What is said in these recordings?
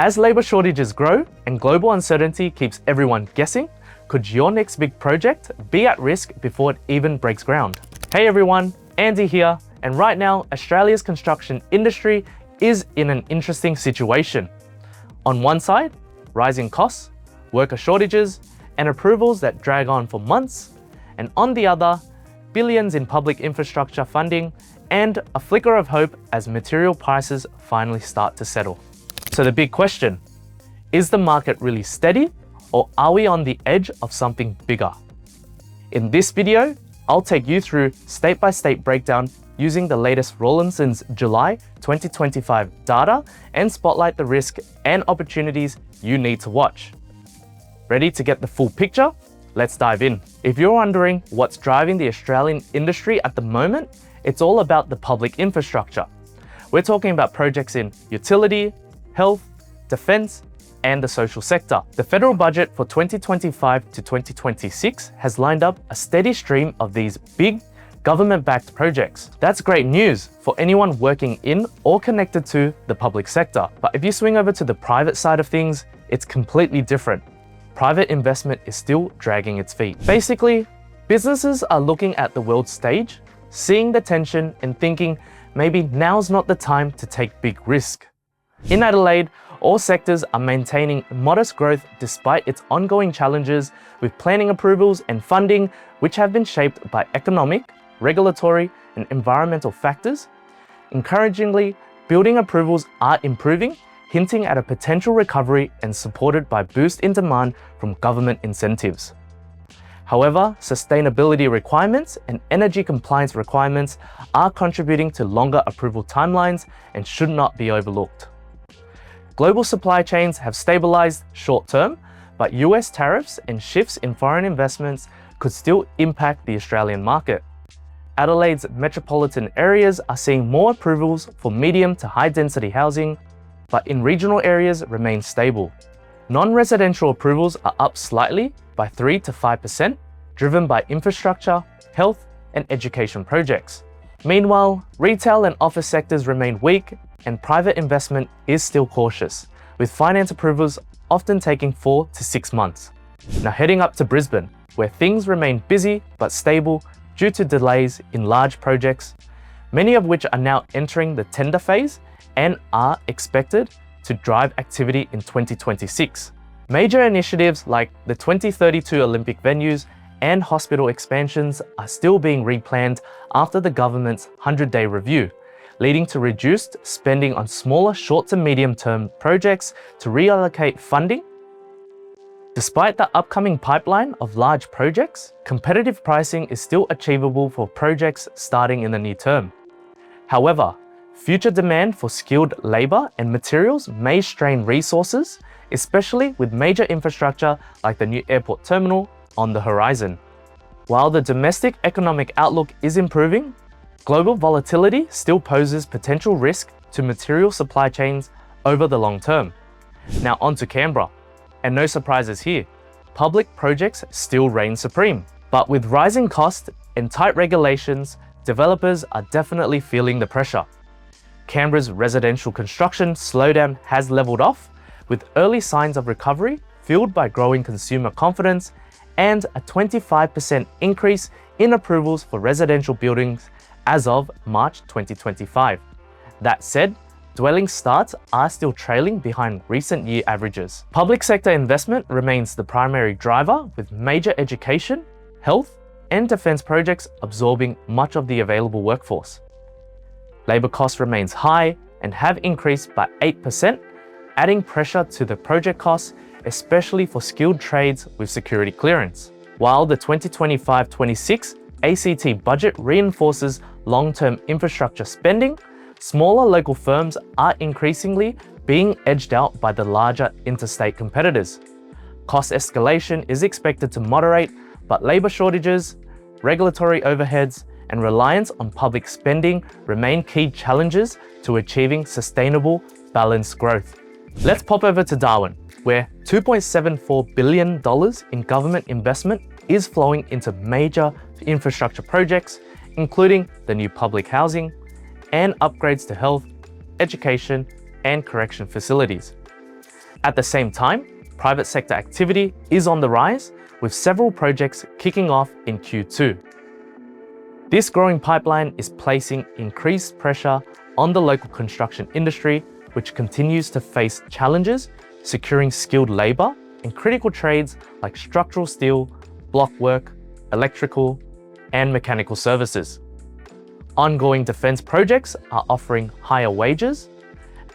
As labour shortages grow and global uncertainty keeps everyone guessing, could your next big project be at risk before it even breaks ground? Hey everyone, Andy here, and right now Australia's construction industry is in an interesting situation. On one side, rising costs, worker shortages, and approvals that drag on for months, and on the other, billions in public infrastructure funding and a flicker of hope as material prices finally start to settle. So the big question, is the market really steady, or are we on the edge of something bigger? In this video, I'll take you through state-by-state breakdown using the latest Rawlinson's July 2025 data and spotlight the risk and opportunities you need to watch. Ready to get the full picture? Let's dive in. If you're wondering what's driving the Australian industry at the moment, it's all about the public infrastructure. We're talking about projects in utility, health, defence, and the social sector. The federal budget for 2025 to 2026 has lined up a steady stream of these big government-backed projects. That's great news for anyone working in or connected to the public sector. But if you swing over to the private side of things, it's completely different. Private investment is still dragging its feet. Basically, businesses are looking at the world stage, seeing the tension and thinking maybe now's not the time to take big risk. In Adelaide, all sectors are maintaining modest growth despite its ongoing challenges with planning approvals and funding, which have been shaped by economic, regulatory, and environmental factors. Encouragingly, building approvals are improving, hinting at a potential recovery and supported by boost in demand from government incentives. However, sustainability requirements and energy compliance requirements are contributing to longer approval timelines and should not be overlooked. Global supply chains have stabilized short-term, but US tariffs and shifts in foreign investments could still impact the Australian market. Adelaide's metropolitan areas are seeing more approvals for medium to high-density housing, but in regional areas remain stable. Non-residential approvals are up slightly by 3 to 5%, driven by infrastructure, health, and education projects. Meanwhile, retail and office sectors remain weak, and private investment is still cautious, with finance approvals often taking 4 to 6 months. Now heading up to Brisbane, where things remain busy but stable due to delays in large projects, many of which are now entering the tender phase and are expected to drive activity in 2026. Major initiatives like the 2032 Olympic venues and hospital expansions are still being replanned after the government's 100-day review, leading to reduced spending on smaller short to medium-term projects to reallocate funding. Despite the upcoming pipeline of large projects, competitive pricing is still achievable for projects starting in the near term. However, future demand for skilled labour and materials may strain resources, especially with major infrastructure like the new airport terminal on the horizon. While the domestic economic outlook is improving, global volatility still poses potential risk to material supply chains over the long term. Now on to Canberra, and no surprises here, public projects still reign supreme. But with rising costs and tight regulations, developers are definitely feeling the pressure. Canberra's residential construction slowdown has leveled off, with early signs of recovery fueled by growing consumer confidence and a 25% increase in approvals for residential buildings as of March 2025. That said, dwelling starts are still trailing behind recent year averages. Public sector investment remains the primary driver, with major education, health, and defence projects absorbing much of the available workforce. Labour costs remains high and have increased by 8%, adding pressure to the project costs, especially for skilled trades with security clearance. While the 2025-26 ACT budget reinforces long-term infrastructure spending, smaller local firms are increasingly being edged out by the larger interstate competitors. Cost escalation is expected to moderate, but labour shortages, regulatory overheads, and reliance on public spending remain key challenges to achieving sustainable, balanced growth. Let's pop over to Darwin, where $2.74 billion in government investment is flowing into major infrastructure projects, including the new public housing and upgrades to health, education, and correction facilities. At the same time, private sector activity is on the rise, with several projects kicking off in Q2. This growing pipeline is placing increased pressure on the local construction industry, which continues to face challenges securing skilled labour in critical trades like structural steel, block work, electrical, and mechanical services. Ongoing defence projects are offering higher wages.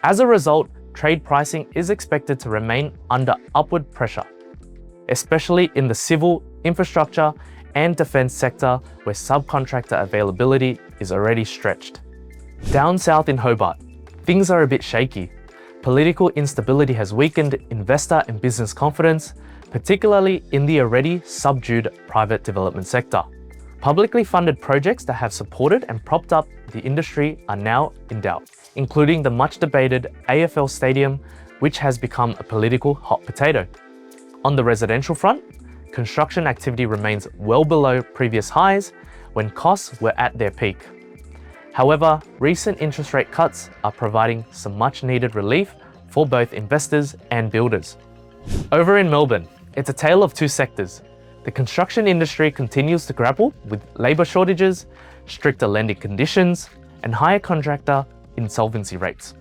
As a result, trade pricing is expected to remain under upward pressure, especially in the civil, infrastructure, and defence sector where subcontractor availability is already stretched. Down south in Hobart, things are a bit shaky. Political instability has weakened investor and business confidence, particularly in the already subdued private development sector. Publicly funded projects that have supported and propped up the industry are now in doubt, including the much debated AFL Stadium, which has become a political hot potato. On the residential front, construction activity remains well below previous highs when costs were at their peak. However, recent interest rate cuts are providing some much needed relief for both investors and builders. Over in Melbourne, it's a tale of two sectors. The construction industry continues to grapple with labour shortages, stricter lending conditions, and higher contractor insolvency rates.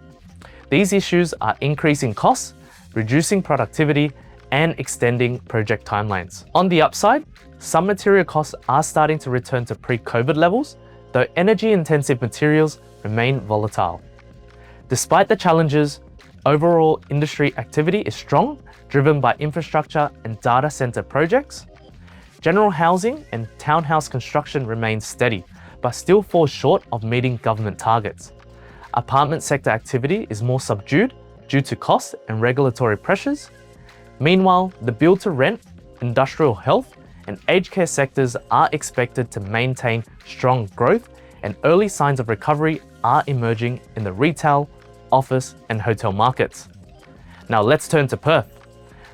These issues are increasing costs, reducing productivity, and extending project timelines. On the upside, some material costs are starting to return to pre-COVID levels, though energy-intensive materials remain volatile. Despite the challenges, overall industry activity is strong, driven by infrastructure and data centre projects. General housing and townhouse construction remains steady, but still falls short of meeting government targets. Apartment sector activity is more subdued due to cost and regulatory pressures. Meanwhile, the build-to-rent, industrial health, and aged care sectors are expected to maintain strong growth, and early signs of recovery are emerging in the retail, office, and hotel markets. Now let's turn to Perth,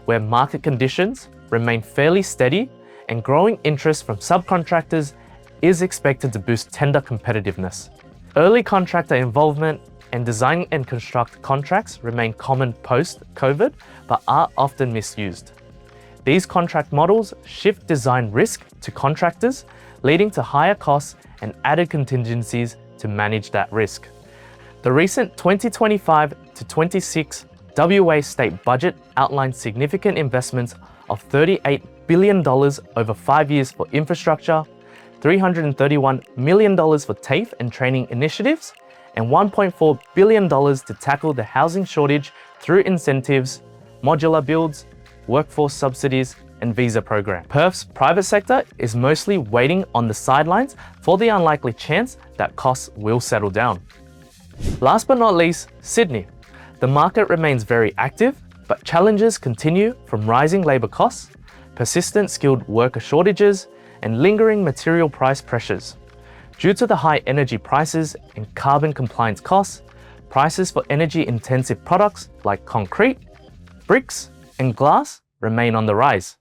where market conditions remain fairly steady and growing interest from subcontractors is expected to boost tender competitiveness. Early contractor involvement and design and construct contracts remain common post-COVID, but are often misused. These contract models shift design risk to contractors, leading to higher costs and added contingencies to manage that risk. The recent 2025 to 26 WA state budget outlined significant investments of $38 billion over 5 years for infrastructure, $331 million for TAFE and training initiatives, and $1.4 billion to tackle the housing shortage through incentives, modular builds, workforce subsidies, and visa program. Perth's private sector is mostly waiting on the sidelines for the unlikely chance that costs will settle down. Last but not least, Sydney. The market remains very active, but challenges continue from rising labour costs, persistent skilled worker shortages, and lingering material price pressures. Due to the high energy prices and carbon compliance costs, prices for energy-intensive products like concrete, bricks, and glass remain on the rise.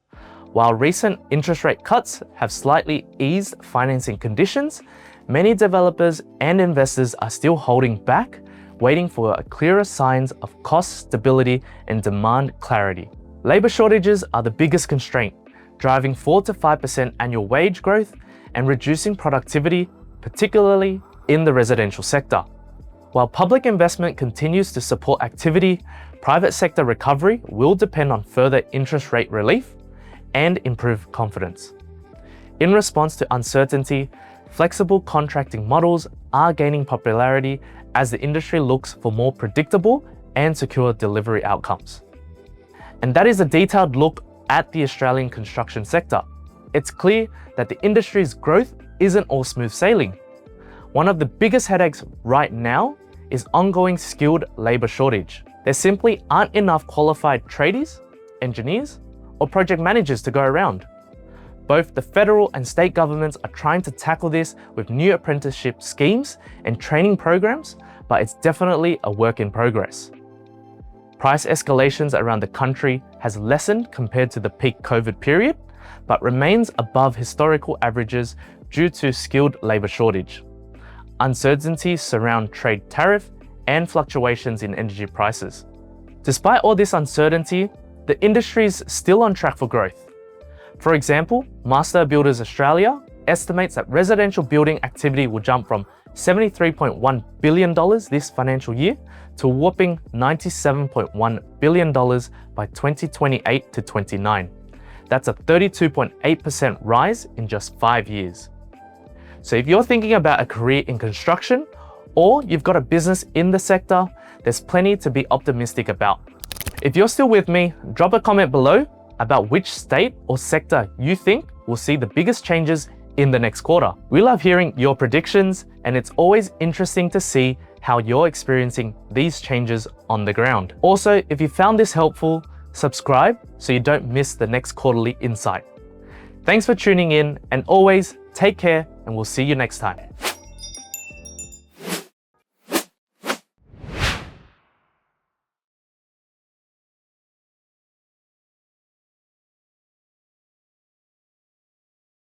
While recent interest rate cuts have slightly eased financing conditions, many developers and investors are still holding back, waiting for clearer signs of cost stability and demand clarity. Labour shortages are the biggest constraint, driving 4 to 5% annual wage growth and reducing productivity, particularly in the residential sector. While public investment continues to support activity, private sector recovery will depend on further interest rate relief and improved confidence. In response to uncertainty, flexible contracting models are gaining popularity as the industry looks for more predictable and secure delivery outcomes. And that is a detailed look at the Australian construction sector. It's clear that the industry's growth isn't all smooth sailing. One of the biggest headaches right now is ongoing skilled labour shortage. There simply aren't enough qualified tradies, engineers, or project managers to go around. Both the federal and state governments are trying to tackle this with new apprenticeship schemes and training programs, but it's definitely a work in progress. Price escalations around the country has lessened compared to the peak COVID period, but remains above historical averages due to skilled labour shortage. Uncertainties surround trade tariff and fluctuations in energy prices. Despite all this uncertainty, the industry is still on track for growth. For example, Master Builders Australia estimates that residential building activity will jump from $73.1 billion this financial year to a whopping $97.1 billion by 2028 to 29. That's a 32.8% rise in just 5 years. So if you're thinking about a career in construction, or you've got a business in the sector, there's plenty to be optimistic about. If you're still with me, drop a comment below about which state or sector you think will see the biggest changes in the next quarter. We love hearing your predictions, and it's always interesting to see how you're experiencing these changes on the ground. Also, if you found this helpful, subscribe so you don't miss the next quarterly insight. Thanks for tuning in, and always take care, and we'll see you next time.